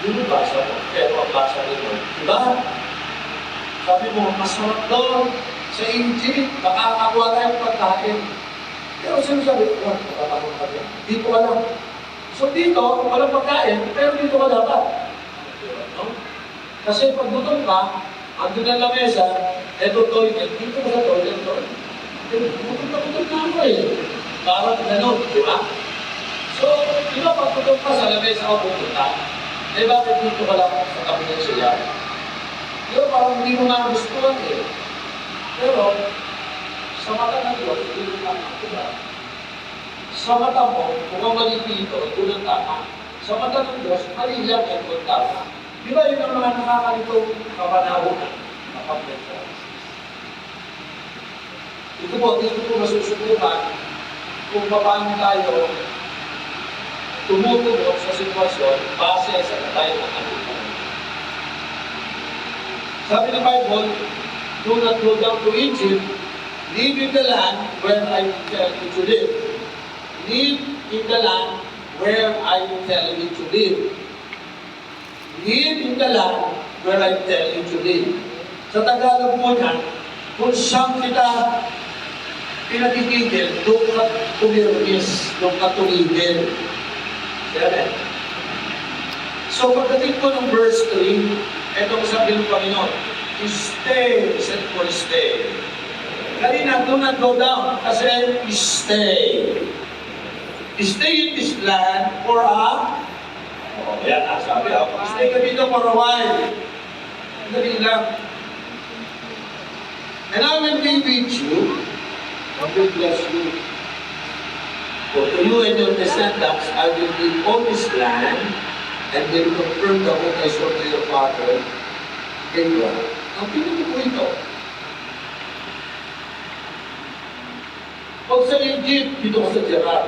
Yun yung basa mo. Pero ang basa nito, diba? Sabi mo, masarap doon sa Egypt, makakakuha tayong pagkain. Pero sinasabi ko, makakakuha ka din. Hindi ko alam. So dito, walang pagkain, pero dito ka dapat. No? Kasi pag gutom ka, andun na lamesa, eto toilet, dito ka sa toilet, gutom na ako eh. Parang gano'n, di ba? So, di ba pag gutom ka sa lamesa o pupunta, eh bakit dito ka lang sa tabi ng siya? Di ba parang hindi mo nagustuhan eh. Pero, sa mata ng Diyos, hindi mo nakakita. Sa mata mo, kung ang mali dito, ito ng tama. Sa mata ng Diyos, mali lang ito ng tama. Di ba yun ang mga nakakalito kapanahonan? Kapag-mental. Ito po masusubukan kung paano tayo tumutunog sa sitwasyon base sa tayo ng kalimutan. Sabi ng Bible, do not go down to Egypt, live in the land where I tell you to live. Live in the land where I tell you to live. Live in the land where I tell you to live. Sa Tagalog mo niyan, kung saan kita pinagigigil, doon ka tumirmis, doon ka tumigil. Amen. So pagdating ko ng verse 3, etong sabi ng Panginoon, stay, said for stay. Kanina, do not go down, kasi stay. Stay in this land for yan, sabi ako, stay ka dito for a while. Dali lang. And I will be with you, and will bless you. For to you and your descendants, I will give all this land, and will confirm the oath I swore to your father, Abraham. Ang pinili ko ito. Pag sa Egypt, dito ka sa Gerar.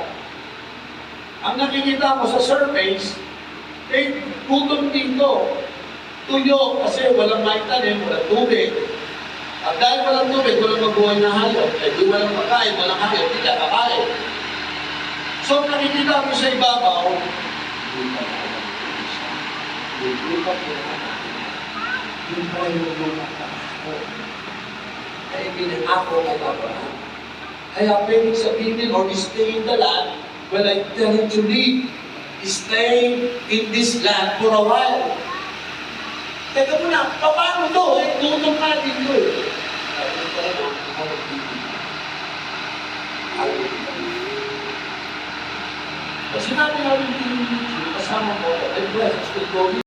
Ang nakikita mo sa surface, eh, gutom dito. Tuyo, kasi walang maitanim, walang tubig. At dahil walang tubig, walang mabuhay na hayop. Eh, di walang pagkain, walang hayop, hindi ka kakain. So, nakikita mo sa ibabaw, hindi pa yung ako. Kaya pinangako kay Abraham. Kaya pwedeng sabihin, or stay in the land, when I tell him to leave, stay in this land for a while. Teka muna, paano to? Eh, gutom natin to eh. Pag sinabi namin din, kasama ko, I bless, still going